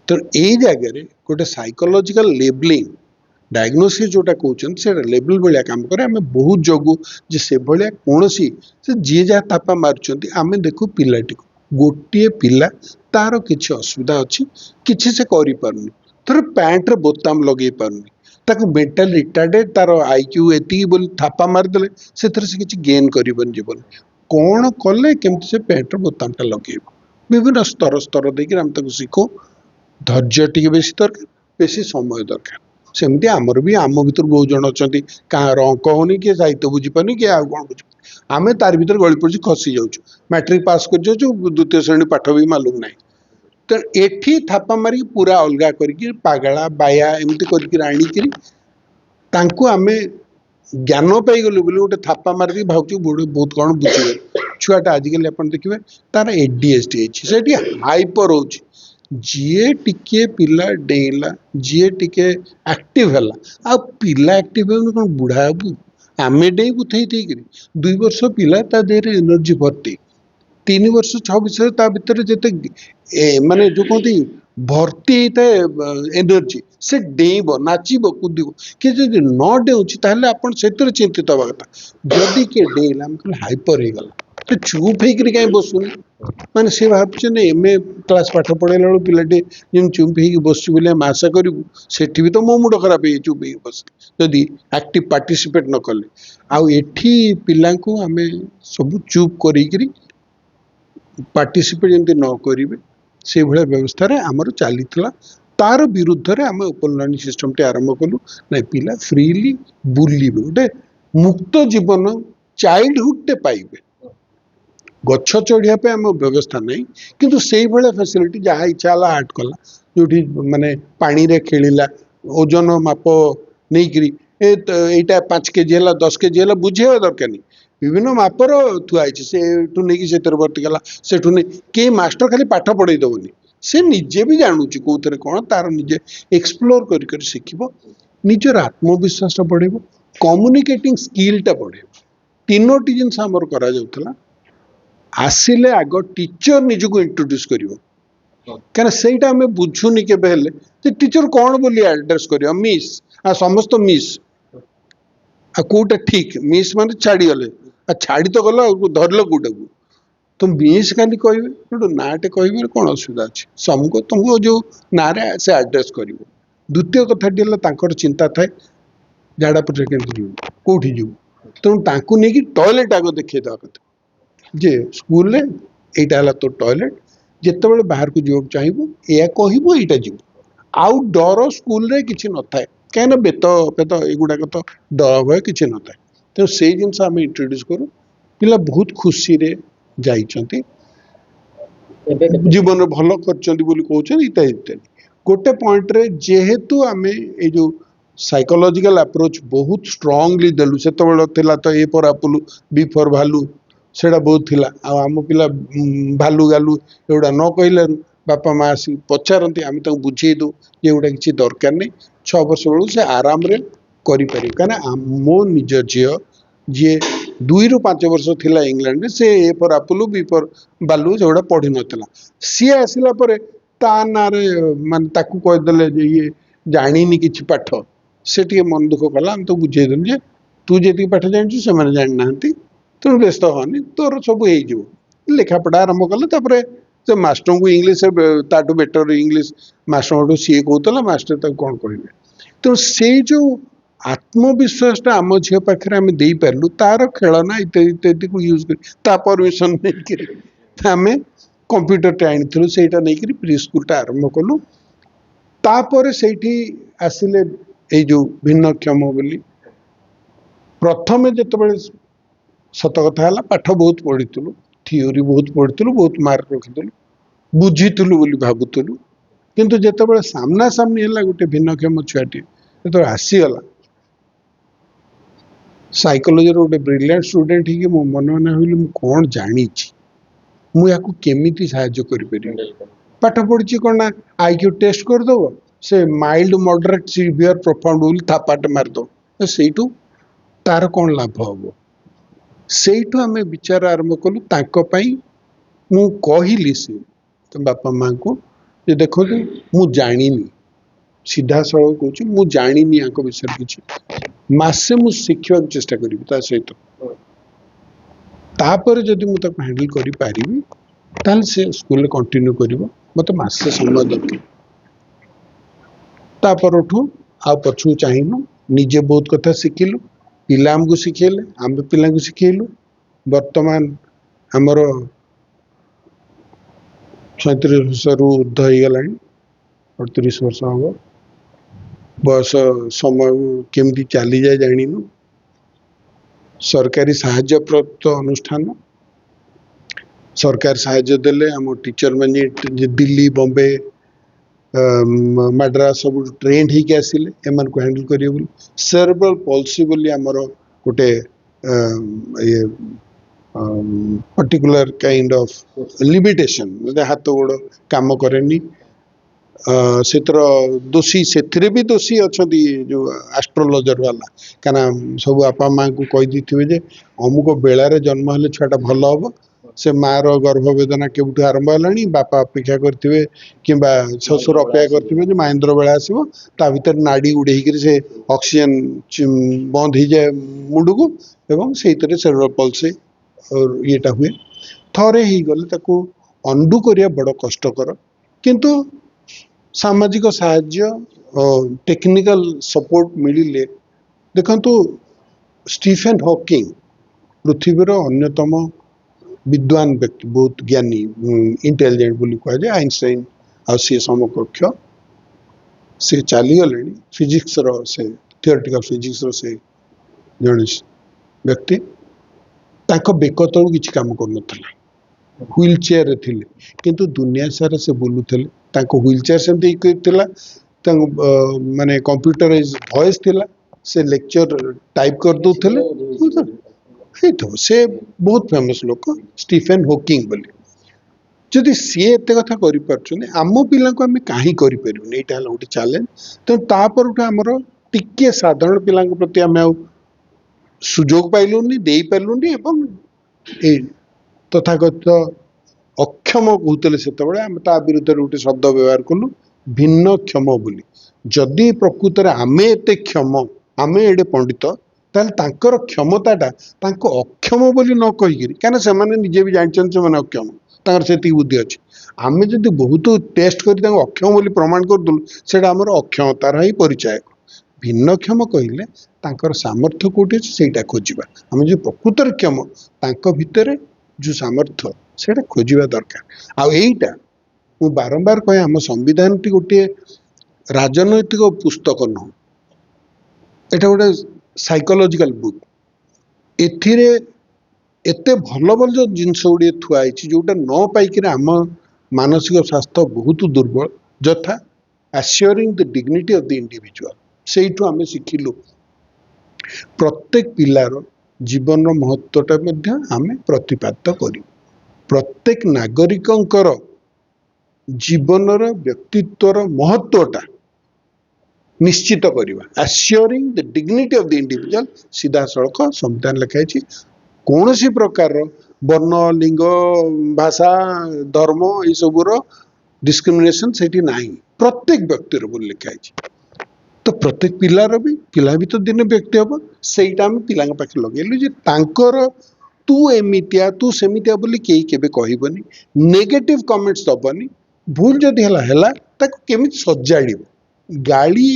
ତ ଏଇ ଜାଗାରେ ଗୋଟେ ସାଇକୋଲୋଜିକାଲ ଲେବଲିଂ ଡାୟଗ୍ନୋସିସ୍ ଯୋଉଟା କହୁଛନ୍ତି ସେଟା ଲେବଲ ଭଳିଆ କାମ କରେ। ଆମେ ବହୁତ ଜଗୁ ଯେ ସେଭଳିଆ କୌଣସି, ସେ ଯିଏ ଯାହା ତାପା ମାରୁଛନ୍ତି, ଆମେ ଦେଖୁ ପିଲାଟିକୁ, ଗୋଟିଏ ପିଲା ତାର କିଛି ଅସୁବିଧା ଅଛି, କିଛି ସେ କରିପାରୁନି, ଧର ପ୍ୟାଣ୍ଟରେ ବୋତାମ ଲଗେଇ ପାରୁନି, ତାକୁ ମେଣ୍ଟାଲ ରିଟାର୍ଡେଡ, ତାର ଆଇକ୍ୟୁ ଏତିକି ବୋଲି ଥାପା ମାରିଦେଲେ ସେଥିରେ ସେ କିଛି ଗେନ୍ କରିବନି ଜୀବନ। କଣ କଲେ କେମିତି ସେ ପ୍ୟାଣ୍ଟର ବୋତାମଟା ଲଗେଇବ, ବିଭିନ୍ନ ସ୍ତର ସ୍ତର ଦେଇକି ଆମେ ତାକୁ ଶିଖୁ। ଧୈର୍ଯ୍ୟ ଟିକେ ବେଶୀ ଦରକାର, ବେଶୀ ସମୟ ଦରକାର। ସେମିତି ଆମର ବି ଆମ ଭିତରୁ ବହୁତ ଜଣ ଅଛନ୍ତି, କାହାର ଅଙ୍କ ହଉନି, କିଏ ସାହିତ୍ୟ ବୁଝିପାରୁନି, କିଏ ଆଉ କଣ ବୁଝିପାରୁନି, ଆମେ ତାରି ଭିତରେ ଗଳି ପଡ଼ିଛୁ, ଖସି ଯାଉଛୁ, ମାଟ୍ରିକ ପାସ୍ କରି ଯାଉଛୁ, 2ୟ ଶ୍ରେଣୀ ପାଠ ବି ମାଲୁମ ନାହିଁ। ତ ଏଠି ଥାପା ମାରିକି ପୁରା ଅଲଗା କରିକି ପାଗଳା ବାୟା ଏମିତି କରିକି ଆଣିକିରି ତାଙ୍କୁ ଆମେ ଜ୍ଞାନ ପାଇଗଲୁ ବୋଲି ଗୋଟେ ଥାପା ମାରିକି ଭାବୁଛୁ ବହୁତ କଣ ବୁଝିବେ। ଛୁଆଟା ଆଜିକାଲି ଆପଣ ଦେଖିବେ ତାର ADHD ହେଇଛି, ସେଠି ହାଇପର ହଉଛି। ଯିଏ ଟିକେ ପିଲା ଡେଇଁଲା, ଯିଏ ଟିକେ ଆକ୍ଟିଭ ହେଲା, ଆଉ ପିଲା ଆକ୍ଟିଭ ହେଉନି କଣ ବୁଢା ହବୁ, ଆମେ ଡେଇଁବୁ ଥେଇ ଥେଇକିରି। 2 ବର୍ଷ ପିଲା, ତା ଦେହରେ ଏନର୍ଜି ଭର୍ତ୍ତି, 3 ବର୍ଷ 6 ବର୍ଷ ତା ଭିତରେ ଯେତେ ମାନେ ଯୋଉ କହନ୍ତି ଭର୍ତ୍ତି ହେଇଥାଏ ଏନର୍ଜି, ସେ ଡେଇଁବ, ନାଚିବ, କୁଦିବ। କିଏ ଯଦି ନ ଡେଉଛି ତାହେଲେ ଆପଣ ସେଥିରେ ଚିନ୍ତିତ ହବା କଥା। ଯଦି କିଏ ଡେଇଁଲା, ଆମେ କହିଲେ ହାଇପର ହେଇଗଲା, ଚୁପ୍ ହେଇକିରି କାହିଁ ବସୁନି, ମାନେ ସେ ଭାବୁଛନ୍ତି MA କ୍ଲାସ ପାଠ ପଢେଇଲା ବେଳକୁ ପିଲାଟି ଯେମିତି ଚୁପ୍ ହେଇକି ବସୁଛି ବୋଲି ଆମେ ଆଶା କରିବୁ, ସେଠି ବି ତ ମୋ ମୁଣ୍ଡ ଖରାପ ହେଇଯାଇ ଚୁପ୍ ହେଇକି ବସିଲେ, ଯଦି ଆକ୍ଟିଭ ପାର୍ଟିସିପେଟ ନ କଲେ। ଆଉ ଏଠି ପିଲାଙ୍କୁ ଆମେ ସବୁ ଚୁପ୍ କରିକିରି ପାର୍ଟିସିପେଟ ଯେମିତି ନ କରିବେ ସେଇଭଳିଆ ବ୍ୟବସ୍ଥାରେ ଆମର ଚାଲିଥିଲା। ତାର ବିରୁଦ୍ଧରେ ଆମେ ଓପନ ଲର୍ଣ୍ଣିଂ ସିଷ୍ଟମଟି ଆରମ୍ଭ କଲୁ। ନାଇଁ, ପିଲା ଫ୍ରିଲି ବୁଲିବେ, ଗୋଟେ ମୁକ୍ତ ଜୀବନ ଚାଇଲ୍ଡହୁଡଟେ ପାଇବେ। ଗଛ ଚଢିବା ପାଇଁ ଆମ ବ୍ୟବସ୍ଥା ନାହିଁ, କିନ୍ତୁ ସେଇଭଳିଆ ଫ୍ୟାସିଲିଟି, ଯାହା ଇଚ୍ଛା ହେଲା ଆର୍ଟ କଲା, ଯୋଉଠି ମାନେ ପାଣିରେ ଖେଳିଲା, ଓଜନ ମାପ ନେଇକିରି ଏଇଟା 5 କେଜି ହେଲା, 10 କେଜି ହେଲା, ବୁଝେଇବା ଦରକାର ନାହିଁ, ବିଭିନ୍ନ ମାପର ଥୁଆ ହେଇଛି, ସେଠୁ ନେଇକି ସେଥିରେ ଭର୍ତ୍ତି କଲା, ସେଠୁ ନେଇ କେହି ମାଷ୍ଟର ଖାଲି ପାଠ ପଢେଇ ଦବନି, ସେ ନିଜେ ବି ଜାଣୁଛି କୋଉଥିରେ କଣ, ତାର ନିଜେ ଏକ୍ସପ୍ଲୋର କରି କରି ଶିଖିବ, ନିଜର ଆତ୍ମବିଶ୍ୱାସଟା ବଢେଇବ, କମ୍ୟୁନିକେଟିଂ ସ୍କିଲଟା ବଢେଇବ। 3ଟି ଜିନିଷ ଆମର କରାଯାଉଥିଲା। ଆସିଲେ ଆଗ ଟିଚର ନିଜକୁ ଇଣ୍ଟ୍ରୋଡ୍ୟୁସ କରିବ, କାରଣ ସେଇଟା ଆମେ ବୁଝୁନି କେବେ ହେଲେ, ଯେ ଟିଚର କଣ ବୋଲି ଆଡ୍ରେସ କରିବ, ମିସ୍, ଆଉ ସମସ୍ତ ମିସ୍, ଆଉ କୋଉଟା ଠିକ, ମିସ୍ ମାନେ ଛାଡିଗଲେ, ଆଉ ଛାଡି ତ ଗଲ, ଆଉ ଧରିଲ କୋଉଟାକୁ, ତ ମିସ୍ ଖାଲି କହିବେ, ଗୋଟେ ନାଁଟେ କହିବେ, କଣ ଅସୁବିଧା ଅଛି, ତମକୁ ଯୋଉ ନାଁରେ ସେ ଆଡ୍ରେସ କରିବ। ଦ୍ୱିତୀୟ କଥାଟି ହେଲା, ତାଙ୍କର ଚିନ୍ତା ଥାଏ ଝାଡା ପୋଛା କେମିତି ଯିବୁ, କୋଉଠି ଯିବୁ, ତେଣୁ ତାଙ୍କୁ ନେଇକି ଟଏଲେଟ ଆଗ ଦେଖେଇଦବା କଥା, ଯେ ସ୍କୁଲରେ ଏଇଟା ହେଲା ତୋ ଟଏଲେଟ, ଯେତେବେଳେ ବାହାରକୁ ଯିବାକୁ ଚାହିଁବୁ ଏଇଆ କହିବୁ, ଏଇଟା ଯିବୁ। ଆଉ ଡର ସ୍କୁଲରେ କିଛି ନଥାଏ, କାହିଁକିନା ବେତ ଫେତ ଏଗୁଡାକ ତ ଡର ଭୟ କିଛି ନଥାଏ। ତେଣୁ ସେଇ ଜିନିଷ ଆମେ ଇଣ୍ଟ୍ରୋଡ୍ୟୁସ କରୁ, ପିଲା ବହୁତ ଖୁସିରେ ଯାଇଛନ୍ତି, ଜୀବନରେ ଭଲ କରିଛନ୍ତି ବୋଲି କହୁଛନ୍ତି, ଇତ୍ୟାଦି। ଗୋଟେ ପଏଣ୍ଟରେ ଯେହେତୁ ଆମେ ଏଇ ଯୋଉ ସାଇକୋଲୋଜିକାଲ ଆପ୍ରୋଚ ବହୁତ ଷ୍ଟ୍ରଙ୍ଗଲି ଦେଲୁ, ସେତେବେଳେ ଥିଲା ତ A ଫର ଆପଲ, B ଫର ଭାଲୁ, ସେଇଟା ବହୁତ ଥିଲା। ଆଉ ଆମ ପିଲା ଭାଲୁ ଗାଲୁ ଏଗୁଡା ନ କହିଲାରୁ ବାପା ମା ଆସି ପଚାରନ୍ତି, ଆମେ ତାଙ୍କୁ ବୁଝେଇ ଦଉ ଯେ ଏଗୁଡା କିଛି ଦରକାର ନାହିଁ, 6 ବର୍ଷ ବେଳକୁ ସେ ଆରାମରେ କରିପାରିବେ। କାହିଁକିନା ମୋ ନିଜ ଝିଅ ଯିଏ 2ରୁ 5 ବର୍ଷ ଥିଲା ଇଂଲଣ୍ଡରେ, ସେ A ଫର ଆପଲ, B ଫର ବାଲୁ ସେଗୁଡା ପଢିନଥିଲା, ସିଏ ଆସିଲା ପରେ ତା ନାଁରେ ମାନେ ତାକୁ କହିଦେଲେ ଯେ ଇଏ ଜାଣିନି କିଛି ପାଠ, ସେ ଟିକେ ମନ ଦୁଃଖ କଲା। ଆମେ ତ ବୁଝେଇଦେଲୁ ଯେ ତୁ ଯେତିକି ପାଠ ଜାଣିଛୁ ସେମାନେ ଜାଣିନାହାନ୍ତି, ତେଣୁ ବ୍ୟସ୍ତ ହନି, ତୋର ସବୁ ହେଇଯିବ। ଲେଖାପଢା ଆରମ୍ଭ କଲେ। ତାପରେ ସେ ମାଷ୍ଟରଙ୍କୁ ଇଂଲିଶ ତାଠୁ ବେଟର ଇଂଲିଶ ମାଷ୍ଟରଠୁ ସିଏ କହୁଥିଲା, ମାଷ୍ଟର ତାକୁ କଣ କହିବେ। ତେଣୁ ସେଇ ଯୋଉ ଆତ୍ମବିଶ୍ୱାସଟା ଆମ ଝିଅ ପାଖରେ ଆମେ ଦେଇପାରିଲୁ, ତାର ଖେଳନା ଇତ୍ୟାଦି ଇତ୍ୟାଦିକୁ ୟୁଜ କରି ତା ପରମିଶନ ନେଇକିରି ଆମେ କମ୍ପ୍ୟୁଟରଟା ଆଣିଥିଲୁ, ସେଇଟା ନେଇକିରି ପ୍ରି ସ୍କୁଲଟା ଆରମ୍ଭ କଲୁ। ତାପରେ ସେଇଠି ଆସିଲେ ଏଇ ଯୋଉ ଭିନ୍ନକ୍ଷମ ବୋଲି। ପ୍ରଥମେ ଯେତେବେଳେ ସତ କଥା ହେଲା, ପାଠ ବହୁତ ପଢିଥିଲୁ, ଥିଓରି ବହୁତ ପଢିଥିଲୁ, ବହୁତ ମାର୍କ ରଖିଥିଲୁ, ବୁଝିଥିଲୁ ବୋଲି ଭାବୁଥିଲୁ। କିନ୍ତୁ ଯେତେବେଳେ ସାମ୍ନା ସାମ୍ନି ହେଲା ଗୋଟେ ଭିନ୍ନକ୍ଷମ ଛୁଆଟି ଯେତେବେଳେ ଆସିଗଲା, ସାଇକୋଲୋଜିର ଗୋଟେ ବ୍ରିଲିଆଣ୍ଟ ଷ୍ଟୁଡେଣ୍ଟ ହେଇକି ମୋ ମନେ ମନେ ଭାବିଲି ମୁଁ କଣ ଜାଣିଛି, ମୁଁ ୟାକୁ କେମିତି ସାହାଯ୍ୟ କରିପାରିବି। ପାଠ ପଢିଛି କଣ ନା ଆଇକ୍ୟୁ ଟେଷ୍ଟ କରିଦବ, ସେ ମାଇଲ୍ଡ ମଡରେଟ ସିଭିୟର ପ୍ରଫାଉଣ୍ଡ ବୋଲି ଥାପାଟେ ମାରିଦବ, ସେଇଠୁ ତାର କଣ ଲାଭ ହବ। ସେଇଠୁ ଆମେ ବିଚାର ଆରମ୍ଭ କଲୁ। ତାଙ୍କ ପାଇଁ ମୁଁ କହିଲି ସେ ବାପା ମାଙ୍କୁ ଯେ ଦେଖନ୍ତୁ ମୁଁ ଜାଣିନି, ସିଧାସଳଖ କହୁଛି ମୁଁ ଜାଣିନି ୟାଙ୍କ ବିଷୟରେ କିଛି, ମାସେ ମୁଁ ଶିଖିବାକୁ ଚେଷ୍ଟା କରିବି ତା ସହିତ, ତାପରେ ଯଦି ମୁଁ ତାକୁ ହ୍ୟାଣ୍ଡଲ କରିପାରିବି ତାହେଲେ ସେ ସ୍କୁଲରେ କଣ୍ଟିନ୍ୟୁ କରିବ, ମତେ ମାସେ ସମୟ ଦରକାର। ତା ପରଠୁ ଆଉ ପଛକୁ ଚାହିଁନୁ, ନିଜେ ବହୁତ କଥା ଶିଖିଲୁ, ପିଲା ଆମକୁ ଶିଖେଇଲେ, ଆମେ ପିଲାଙ୍କୁ ଶିଖେଇଲୁ। ବର୍ତ୍ତମାନ ଆମର 37 ବର୍ଷରୁ ଉର୍ଦ୍ଧ୍ୱ ହେଇଗଲାଣି, 38 ବର୍ଷ ହବ। ବୟସ ସମୟ କେମିତି ଚାଲିଯାଏ ଜାଣିନୁ। ସରକାରୀ ସାହାଯ୍ୟପ୍ରାପ୍ତ ଅନୁଷ୍ଠାନ, ସରକାର ସାହାଯ୍ୟ ଦେଲେ ଆମ ଟିଚର ମାନେ ଦିଲ୍ଲୀ, ବମ୍ବେ, ମାଡ୍ରାସ ସବୁ ଟ୍ରେଣ୍ଡ ହେଇକି ଆସିଲେ ଏମାନଙ୍କୁ ହ୍ୟାଣ୍ଡଲ କରିବେ ବୋଲି। ସେରେବ୍ରାଲ ପଲ୍ସି ବୋଲି ଆମର ଗୋଟେ ଇଏ ପର୍ଟିକୁଲାର କାଇଣ୍ଡ ଅଫ ଲିମିଟେସନ, ହାତ ଗୋଡ କାମ କରେନି। ସେଥିର ଦୋଷୀ, ସେଥିରେ ବି ଦୋଷୀ ଅଛନ୍ତି ଯୋଉ ଆଷ୍ଟ୍ରୋଲୋଜର ବାଲା, କାହିଁକିନା ସବୁ ବାପା ମାଙ୍କୁ କହିଦେଇଥିବେ ଯେ ଅମୁକ ବେଳାରେ ଜନ୍ମ ହେଲେ ଛୁଆଟା ଭଲ ହବ। ସେ ମାର ଗର୍ଭ ବେଦନା କେଉଁଠୁ ଆରମ୍ଭ ହେଲାଣି, ବାପା ଅପେକ୍ଷା କରିଥିବେ କିମ୍ବା ଶ୍ୱଶୁର ଅପେକ୍ଷା କରିଥିବେ ଯେ ମହେନ୍ଦ୍ର ବେଳା ଆସିବ, ତା ଭିତରେ ନାଡି ଉଡେଇକିରି ସେ ଅକ୍ସିଜେନ ବନ୍ଦ ହେଇଯାଏ ମୁଣ୍ଡକୁ, ଏବଂ ସେଇଥିରେ ସେରେବ୍ରାଲ ପଲ୍ସି ଇଏଟା ହୁଏ। ଥରେ ହେଇଗଲେ ତାକୁ ଅନ୍ଡୁ କରିବା ବଡ କଷ୍ଟକର, କିନ୍ତୁ ସାମାଜିକ ସାହାଯ୍ୟ ଓ ଟେକ୍ନିକାଲ ସପୋର୍ଟ ମିଳିଲେ। ଦେଖନ୍ତୁ ଷ୍ଟିଫେନ ହକିଂ ପୃଥିବୀର ଅନ୍ୟତମ ବିଦ୍ୱାନ ବ୍ୟକ୍ତି, ବହୁତ ଜ୍ଞାନୀ, ଇଣ୍ଟେଲିଜେଣ୍ଟ ବୋଲି କୁହାଯାଏ। ଆଇନଷ୍ଟାଇନ ଆଉ ସିଏ ସମକକ୍ଷ। ସେ ଚାଲିଗଲେଣି, ଫିଜିକ୍ସର ସେ ଥିଓରିଟିକାଲ ଫିଜିକ୍ସର ସେ ଜଣେ ବ୍ୟକ୍ତି। ତାଙ୍କ ବେକ ତଳୁ କିଛି କାମ କରୁନଥିଲା, ହୁଇଲ ଚେୟାରରେ ଥିଲେ, କିନ୍ତୁ ଦୁନିଆ ସାରା ସେ ବୁଲୁଥିଲେ। ତାଙ୍କ ହୁଇଲ ଚେୟାର ସେମିତି ଥିଲା, ତାଙ୍କ ମାନେ କମ୍ପ୍ୟୁଟରାଇଜ ଭଏସ ଥିଲା, ସେ ଲେକ୍ଚର ଟାଇପ କରିଦଉଥିଲେ। ହେଇଥିବ, ସେ ବହୁତ ଫେମସ ଲୋକ ଷ୍ଟିଫେନ ହକିଂ ବୋଲି। ଯଦି ସିଏ ଏତେ କଥା କରିପାରୁଛନ୍ତି, ଆମ ପିଲାଙ୍କୁ ଆମେ କାହିଁ କରିପାରିବୁନି, ଏଇଟା ହେଲା ଗୋଟେ ଚ୍ୟାଲେଞ୍ଜ। ତେଣୁ ତାପରଠୁ ଆମର ଟିକେ ସାଧାରଣ ପିଲାଙ୍କ ପ୍ରତି ଆମେ ଆଉ ସୁଯୋଗ ପାଇଲୁନି, ଦେଇପାରିଲୁନି, ଏବଂ ଏଇ ତଥାକଥିତ ଅକ୍ଷମ କହୁଥିଲେ ସେତେବେଳେ, ଆମେ ତା ବିରୁଦ୍ଧରେ ଗୋଟେ ଶବ୍ଦ ବ୍ୟବହାର କଲୁ, ଭିନ୍ନକ୍ଷମ ବୋଲି। ଯଦି ପ୍ରକୃତରେ ଆମେ ଏତେ କ୍ଷମ, ଆମେ ଏଡେ ପଣ୍ଡିତ, ତାହେଲେ ତାଙ୍କର କ୍ଷମତାଟା ତାଙ୍କୁ ଅକ୍ଷମ ବୋଲି ନ କହିକିରି, କାହିଁକିନା ସେମାନେ ନିଜେ ବି ଜାଣିଛନ୍ତି ସେମାନେ ଅକ୍ଷମ, ତାଙ୍କର ସେତିକି ବୁଦ୍ଧି ଅଛି। ଆମେ ଯଦି ବହୁତ ଟେଷ୍ଟ କରି ତାଙ୍କୁ ଅକ୍ଷମ ବୋଲି ପ୍ରମାଣ କରିଦେଲୁ, ସେଇଟା ଆମର ଅକ୍ଷମତାର ହିଁ ପରିଚାୟକ। ଭିନ୍ନକ୍ଷମ କହିଲେ ତାଙ୍କର ସାମର୍ଥ୍ୟ କୋଉଠି ଅଛି ସେଇଟା ଖୋଜିବା। ଆମେ ଯୋଉ ପ୍ରକୃତରେ କ୍ଷମ, ତାଙ୍କ ଭିତରେ ଯୋଉ ସାମର୍ଥ୍ୟ ସେଇଟା ଖୋଜିବା ଦରକାର। ଆଉ ଏଇଟା ମୁଁ ବାରମ୍ବାର କହେ, ଆମ ସମ୍ବିଧାନଟି ଗୋଟିଏ ରାଜନୈତିକ ପୁସ୍ତକ ନୁହଁ, ଏଇଟା ଗୋଟେ ସାଇକୋଲୋଜିକାଲ ବୁକ୍। ଏଥିରେ ଏତେ ଭଲ ଭଲ ଜିନିଷ ଗୁଡ଼ିଏ ଥୁଆ ହେଇଛି ଯୋଉଟା ନ ପାଇକିରି ଆମ ମାନସିକ ସ୍ୱାସ୍ଥ୍ୟ ବହୁତ ଦୁର୍ବଳ। ଯଥା assuring the dignity of the individual, ସେଇଠୁ ଆମେ ଶିଖିଲୁ ପ୍ରତ୍ୟେକ ପିଲାର ଜୀବନର ମହତ୍ଵଟା ମଧ୍ୟ ଆମେ ପ୍ରତିପାଦିତ କରିବୁ। ପ୍ରତ୍ୟେକ ନାଗରିକଙ୍କର ଜୀବନର ବ୍ୟକ୍ତିତ୍ୱର ମହତ୍ଵଟା ନିଶ୍ଚିତ କରିବା। assuring the dignity of the individual ସିଧାସଳଖ ସମ୍ବିଧାନ ଲେଖା ହେଇଛି। କୌଣସି ପ୍ରକାରର ବର୍ଣ୍ଣ, ଲିଙ୍ଗ, ଭାଷା, ଧର୍ମ ଏସବୁର डिस्क्रिमिनेशन सेठी नाही प्रत्येक व्यक्तिर बोली लिखा है तो प्रत्येक पिलार भी पिला भी तो दिन व्यक्ति हम सेटा आम पिला पाखे लगेलु जे तांकर तू एमितिया तू सेमितिया बोली केही केबे कहबनी नेगेटिव कमेंट्स दबनी भूल जदि हला ताको केमिति सजाड़िबो गाली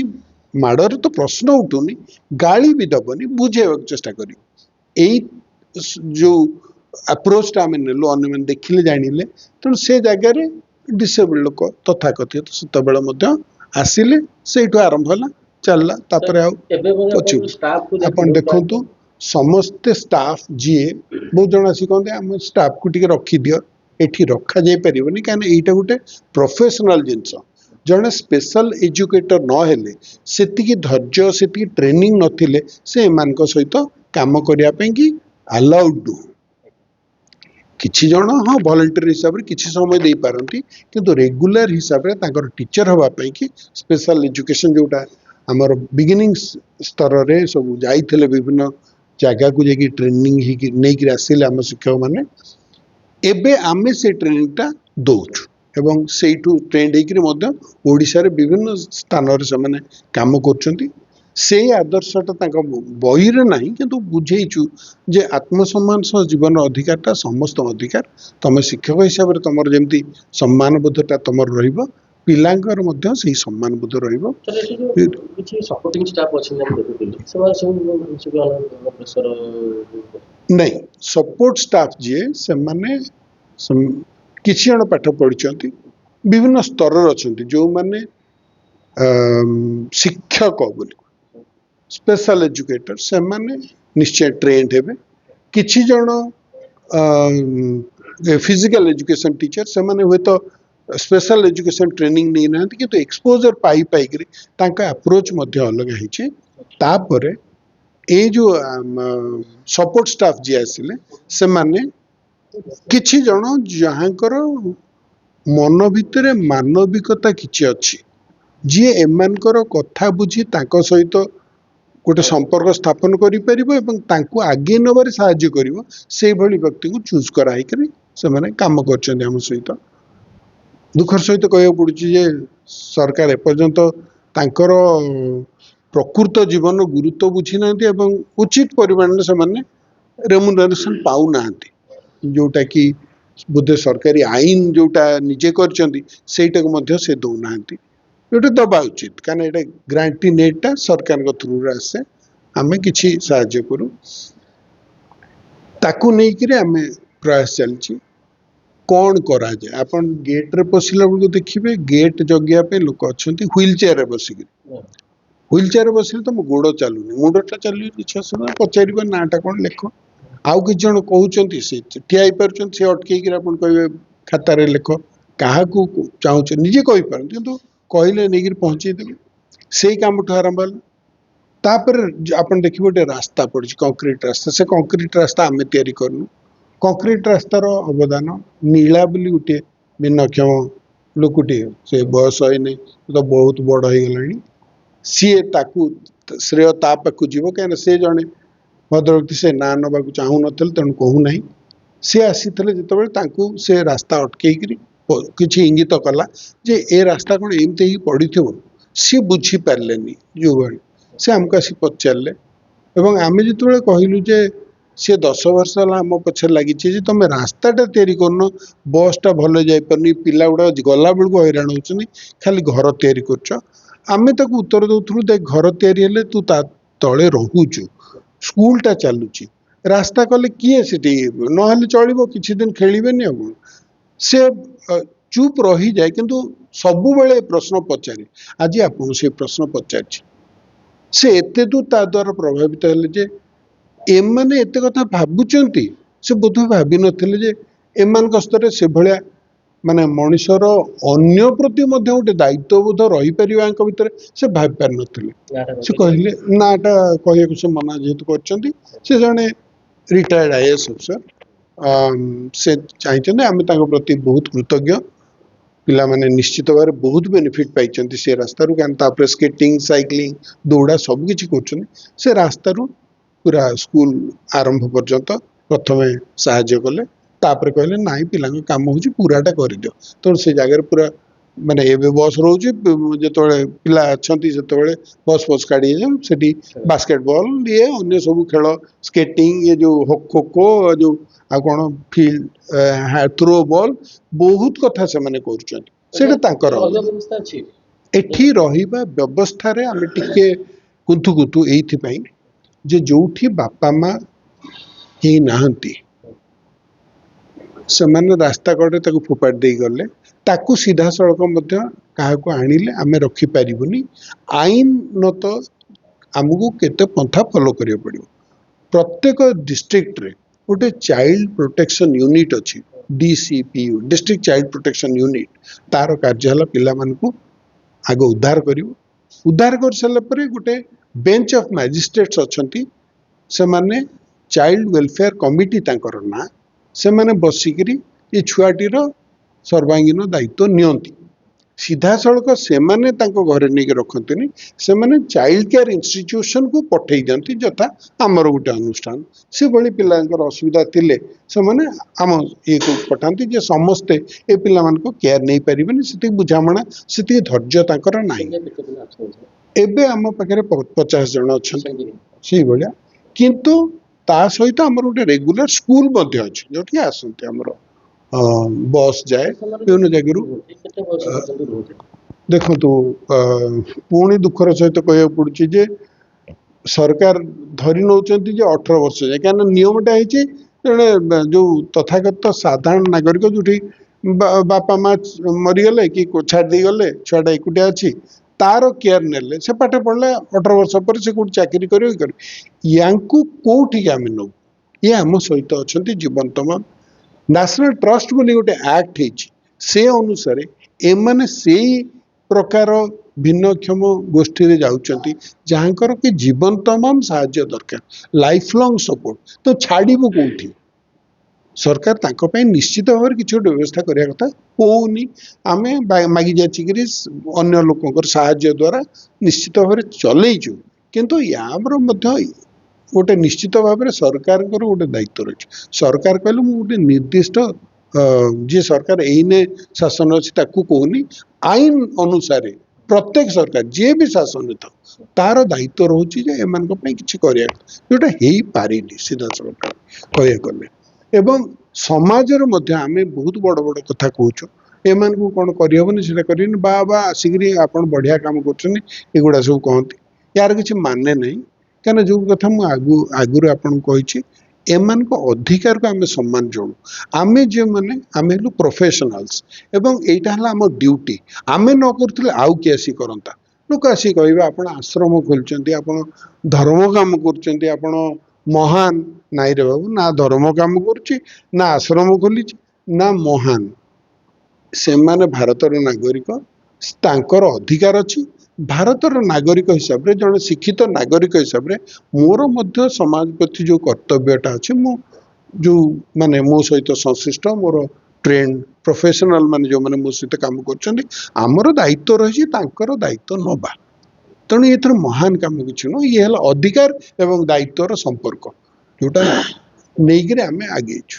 माड़र तो प्रश्न उठुनी गाली भी दबनी बुझेवा चेष्टा करी एई जो अप्रोच टा आम नेलु अन्य मैंने देखिले जानिले तेणु से जगार डिसेबल लोक तथाकथित सेतबेले आसिले सेठू आरंभ होला चलला तापरे आउ ଏବେ ମଧ୍ୟ ପଛକୁ। ଆପଣ staff କୁ आपण देखंतु समस्ते स्टाफ जीए बहुत जन आसी कहते आम स्टाफ को टिके रखी दियो एठी रखा जाई परिबनी कारण एटा गोटे प्रोफेशनल जिंस जने स्पेशल एजुकेटर न हेले सेतिकी धैर्य सेतिकी ट्रेनिंग नथिले से एमान को सहित काम करिया पे कि अलाउड नु किछि जन हाँ वॉलंटियर हिसाब रे किछि समय दे पारंती किंतु रेगुलर हिसाब रे ताकर टीचर हवा पे कि स्पेशल एजुकेशन जोटा हमर बिगिनिंग स्तर रे सब जाइथिले विभिन्न जगह को जेकी ट्रेनिंग ही नै कि आसिले हम शिक्षक माने एबे आमे से ट्रेनिंग टा दौछु एवं सेठू ट्रेंड हेकरी मध्य ओडिशा रे विभिन्न स्थान रे से माने काम करचंती से आदर्शटा तांका बही रे नाही किंतु बुझेइछु जे आत्मसम्मान सह जीवन अधिकारटा समस्त अधिकार तमे शिक्षक हिसाब रे तमर जेमती सम्मान बोधटा तमर रहिबो पिलांकर मध्य सही सम्मान बोध रहिबो सर एठी जो किछि सपोर्टिंग स्टाफ अछि हम देखुथिले ସେମାନେ ସବୁ प्रेशर नहीं सपोर्ट स्टाफ जी से माने किछि जण पाठ पढिचंती विभिन्न स्तर अछंती जो माने शिक्षक बोली स्पेशल एजुकेटर से माने निश्चय ट्रेंड हेबे किछि जण फिजिकल एजुकेशन टीचर से माने हुए तो स्पेशल एजुकेशन ट्रेनिंग नहीं नांती किंतु एक्सपोजर पाई पाई करी तांका अप्रोच मध्य अलग हिचे तापरे ए जो सपोर्ट स्टाफ जी आसिले से माने किछि जण जहांकर मन भितरे मानविकता किछि अछि जी एमानकर कथा बुझी तांको सहित गोटे संपर्क स्थापन करि परिबो एवं तांको आगे नबारे सहाय्य करिवो सेही भली व्यक्ति को चूज कराई करी से माने काम करछन हम सहित दुखर सहित कहया पड़ुछि जे सरकार एपर्यंत तांकर प्रकृत जीवन गुरुत्व बुझी नांती एवं उचित परिमाण से माने रेमुनरेशन पाउ नांती जोटा कि बुद्धे सरकारी आईन जोटा निजे करचंती सेटा को मध्य से दौ नांती जोटा दबा उचित कारण एटा ग्रांटी नेटा सरकार को थ्रू रे आसे आमे किछि सहाय्य करू ताकू नै कि आमे प्रयास चलछि कौन करा जाए अपन गेट रे पसिला बेलू देखिए गेट जगिया पे लोक अच्छा व्हील चेयर रे बसिक व्हील चेयर रे बसिले तो मो गोड़ चलुनी मुंडटा चलु किछ असुविधा पचारिबा नाटा कोन लेख आउ कि जण कहउचंती से ठिया पारचंती से अटके कि अपन कहबे खाता रे लेख काहा को चाहूच निजे कहि पारन किंतु कहले नै कि पहुंचे देबे सेही काम ठो आरंभ हल तापर अपन देखिबो ते रास्ता पड़छ कंक्रीट रास्ता से कंक्रीट रास्ता आमे तयारी करनु कंक्रीट रास्तार अवदान नीला बोली गोटे भिन्नक्षम लोकटे से बयस है तो बहुत बड़ हो गलानी सी ताकू श्रेय ता पाखु जीव कहीं से जड़े भद्रव्यक्ति से ना नवा चाहू न तेणु कहू ना सी आसी जो से रास्ता अटकई किसी इंगित कला जे ए रास्ता कौन एमती ही पड़ी थो सी बुझी पारे जो भाई से आमको आसी पचारे एवं आम जो कहलु जे सी 10 वर्ष है आम पछे लगी तुम रास्ताटा तैयारी करन बसटा भल जापरनी पिला गुड़ा गला बेलू हैरान होती खाली घर तैयारी कर आम उत्तर दौलू देख घर तैयारी तू ता तले रोचु स्कूलटा चलुची रास्ता कले किए से ना चलो किसी दिन खेलें अब से चुप रही जाए किंतु सबु बेले प्रश्न पचारे आज आप से प्रश्न पचार से एते दूर ता द्वारा प्रभावित हेले जे एमाने एते कथा भाबुचंती से बोध भाभी नथिले जे एमान स्तर से भलिया माने मनुष्यर अन्य प्रति मध्य गोटे दायित्वबोध रही परिबा भितर से भाबी पार नथिले से कहले नाटा कहया से मना जेहेतु करचंती से जने रिटायर्ड आईएएस अफसर से चाहिए आम प्रति बहुत कृतज्ञ पिला माने निश्चित भाव बहुत बेनिफिट पाई से रास्ता कारण स्केटिंग साइक्लिंग दौड़ा सबकि कर से रास्ता पूरा स्कूल आरंभ पर्यंत प्रथम साहाय्य कले तापर कहले नाई पिला काम हो पूराटा कर दियो तो से जगह पूरा ମାନେ ଏବେ ବସ୍ ରହୁଛି ଯେତେବେଳେ ପିଲା ଅଛନ୍ତି ସେତେବେଳେ ବସ୍ ଫସ୍ କାଢି ଯାଉ ସେଠି ବାସ୍କେଟବଲ ଇଏ ଅନ୍ୟ ସବୁ ଖେଳ ସ୍କେଟିଂ ଏ ଯୋଉ ଖୋଖୋ ଯୋଉ ଆଉ କଣ ଫିଲ୍ଡ ଥ୍ରୋ ବଲ୍ ବହୁତ କଥା ସେମାନେ କରୁଛନ୍ତି ସେଇଟା ତାଙ୍କର ରହିବା ବ୍ୟବସ୍ଥା ଅଛି। ଏଠି ରହିବା ବ୍ୟବସ୍ଥାରେ ଆମେ ଟିକେ କୁନ୍ଥୁ ଏଇଥିପାଇଁ ଯେ ଯୋଉଠି ବାପା ମା କେହି ନାହାନ୍ତି ସେମାନେ ରାସ୍ତା କଡ଼ରେ ତାକୁ ଫୋପାଡ଼ି ଦେଇ ଗଲେ ତାକୁ ସିଧାସଳଖ ମଧ୍ୟ କାହାକୁ ଆଣିଲେ ଆମେ ରଖିପାରିବୁନି ଆଇନତ ଆମକୁ କେତେ ପନ୍ଥା ଫଲୋ କରିବାକୁ ପଡ଼ିବ ପ୍ରତ୍ୟେକ ଡିଷ୍ଟ୍ରିକ୍ଟରେ ଗୋଟେ ଚାଇଲ୍ଡ ପ୍ରୋଟେକ୍ସନ ୟୁନିଟ୍ ଅଛି DCPU district child protection unit ତାର କାର୍ଯ୍ୟ ହେଲା ପିଲାମାନଙ୍କୁ ଆଗ ଉଦ୍ଧାର କରିବ ଉଦ୍ଧାର କରିସାରିଲା ପରେ ଗୋଟେ ବେଞ୍ଚ ଅଫ ମ୍ୟାଜିଷ୍ଟ୍ରେଟ୍ସ ଅଛନ୍ତି ସେମାନେ ଚାଇଲ୍ଡ ୱେଲଫେୟାର କମିଟି ତାଙ୍କର ନାଁ ସେମାନେ ବସିକିରି ଏ ଛୁଆଟିର ସର୍ବାଙ୍ଗୀନ ଦାୟିତ୍ୱ ନିଅନ୍ତି ସିଧାସଳଖ ସେମାନେ ତାଙ୍କ ଘରେ ନେଇକି ରଖନ୍ତିନି ସେମାନେ ଚାଇଲ୍ଡ କେୟାର ଇନଷ୍ଟିଚ୍ୟୁସନକୁ ପଠେଇ ଦିଅନ୍ତି ଯଥା ଆମର ଗୋଟେ ଅନୁଷ୍ଠାନ ସେଭଳି ପିଲାଙ୍କର ଅସୁବିଧା ଥିଲେ ସେମାନେ ଆମ ଇଏକୁ ପଠାନ୍ତି ଯେ ସମସ୍ତେ ଏ ପିଲାମାନଙ୍କ କେୟାର ନେଇପାରିବେନି ସେତିକି ବୁଝାମଣା ସେତିକି ଧୈର୍ଯ୍ୟ ତାଙ୍କର ନାହିଁ କେତେ ପିଲା ଅଛନ୍ତି? ଏବେ ଆମ ପାଖରେ 50 ଜଣ ଅଛନ୍ତି ସେମିତି ସେଇଭଳିଆ କିନ୍ତୁ ତା ସହିତ ଆମର ଗୋଟେ ରେଗୁଲାର ସ୍କୁଲ ମଧ୍ୟ ଅଛି ଯୋଉଠିକି ଆସନ୍ତି ଆମର ବସ୍ ଯାଏ ସେମାନେ ବିଭିନ୍ନ ଜାଗାରୁ ରୁହନ୍ତି, କେତେ ବୟସ ପର୍ଯ୍ୟନ୍ତ ରୁହନ୍ତି? ଦେଖନ୍ତୁ ପୁଣି ଦୁଃଖର ସହିତ କହିବାକୁ ପଡୁଛି ଯେ ସରକାର ଧରି ନଉଛନ୍ତି ଯେ 18 ବର୍ଷ ଯାଏ କାରଣ ନିୟମଟା ହେଇଛି ଜଣେ ଯୋଉ ତଥାଗତ ସାଧାରଣ ନାଗରିକ ଯୋଉଠି ବାପା ମା ମରିଗଲେ କି ଛାଡ଼ି ଦେଇଗଲେ ଛୁଆଟା ଏକୁଟିଆ ଅଛି ତାର କେୟାର ନେଲେ ସେ ପାଠ ପଢିଲେ 18 ବର୍ଷ ପରେ ସେ କୋଉଠି ଚାକିରି କରିବ କି କରିବ ୟାଙ୍କୁ କୋଉଠିକି ଆମେ ନବୁ ଇଏ ଆମ ସହିତ ଅଛନ୍ତି ଜୀବନ୍ତମ ନ୍ୟାସନାଲ ଟ୍ରଷ୍ଟ ବୋଲି ଗୋଟେ ଆକ୍ଟ ହେଇଛି ସେ ଅନୁସାରେ ଏମାନେ ସେଇ ପ୍ରକାର ଭିନ୍ନକ୍ଷମ ଗୋଷ୍ଠୀରେ ଯାଉଛନ୍ତି ଯାହାଙ୍କର କି ଜୀବନ ତମାମ ସାହାଯ୍ୟ ଦରକାର ଲାଇଫ ଲଙ୍ଗ ସପୋର୍ଟ ତ ଛାଡ଼ିବୁ କୋଉଠି ସରକାର ତାଙ୍କ ପାଇଁ ନିଶ୍ଚିତ ଭାବରେ କିଛି ଗୋଟେ ବ୍ୟବସ୍ଥା କରିବା କଥା ହଉନି ଆମେ ମାଗି ଯାଚିକିରି ଅନ୍ୟ ଲୋକଙ୍କର ସାହାଯ୍ୟ ଦ୍ୱାରା ନିଶ୍ଚିତ ଭାବରେ ଚଲେଇଛୁ କିନ୍ତୁ ୟାର ମଧ୍ୟ ଗୋଟେ ନିଶ୍ଚିତ ଭାବରେ ସରକାରଙ୍କର ଗୋଟେ ଦାୟିତ୍ୱ ରହିଛି ସରକାର କହିଲେ ମୁଁ ଗୋଟେ ନିର୍ଦ୍ଦିଷ୍ଟ ଯିଏ ସରକାର ଏଇନେ ଶାସନ ଅଛି ତାକୁ କହୁନି ଆଇନ ଅନୁସାରେ ପ୍ରତ୍ୟେକ ସରକାର ଯିଏ ବି ଶାସନରେ ଥାଉ ତାର ଦାୟିତ୍ୱ ରହୁଛି ଯେ ଏମାନଙ୍କ ପାଇଁ କିଛି କରିବା ଯୋଉଟା ହେଇପାରିନି ସିଧାସଳଖ କହିବାକୁ ଗଲେ ଏବଂ ସମାଜରେ ମଧ୍ୟ ଆମେ ବହୁତ ବଡ଼ ବଡ଼ କଥା କହୁଛୁ ଏମାନଙ୍କୁ କଣ କରିହବନି ସେଟା କରିବନି ବା ଆସିକିରି ଆପଣ ବଢିଆ କାମ କରୁଛନ୍ତି ଏଗୁଡା ସବୁ କହନ୍ତି ୟାର କିଛି ମାନେ ନାହିଁ କାରଣ ଯୋଉ କଥା ମୁଁ ଆଗରୁ ଆପଣଙ୍କୁ କହିଛି ଏମାନଙ୍କ ଅଧିକାରକୁ ଆମେ ସମ୍ମାନ ଜଣାଉ ଆମେ ଯେଉଁମାନେ ଆମେ ହେଲୁ ପ୍ରଫେସନାଲ୍ସ ଏବଂ ଏଇଟା ହେଲା ଆମ ଡ୍ୟୁଟି ଆମେ ନ କରୁଥିଲେ ଆଉ କିଏ ଆସି କରନ୍ତା ଲୋକ ଆସି କହିବେ ଆପଣ ଆଶ୍ରମ ଖୋଲିଛନ୍ତି ଆପଣ ଧର୍ମ କାମ କରୁଛନ୍ତି ଆପଣ ମହାନ ନାଇଁରେ ବାବୁ ନା ଧର୍ମ କାମ କରୁଛି ନା ଆଶ୍ରମ ଖୋଲିଛି ନା ମହାନ ସେମାନେ ଭାରତର ନାଗରିକ ତାଙ୍କର ଅଧିକାର ଅଛି ଭାରତର ନାଗରିକ ହିସାବରେ ଜଣେ ଶିକ୍ଷିତ ନାଗରିକ ହିସାବରେ ମୋର ମଧ୍ୟ ସମାଜ ପ୍ରତି ଯୋଉ କର୍ତ୍ତବ୍ୟଟା ଅଛି ମୁଁ ଯୋଉ ମାନେ ମୋ ସହିତ ସଂଶ୍ଳିଷ୍ଟ ମୋର ଟ୍ରେଣ୍ଡ ପ୍ରଫେସନାଲ ମାନେ ଯୋଉମାନେ ମୋ ସହିତ କାମ କରୁଛନ୍ତି ଆମର ଦାୟିତ୍ୱ ରହିଛି ତାଙ୍କର ଦାୟିତ୍ୱ ନବା ତେଣୁ ଏଥିରେ ମହାନ କାମ କିଛି ନୁହଁ ଇଏ ହେଲା ଅଧିକାର ଏବଂ ଦାୟିତ୍ୱର ସମ୍ପର୍କ ଯୋଉଟା ନେଇକିରି ଆମେ ଆଗେଇଛୁ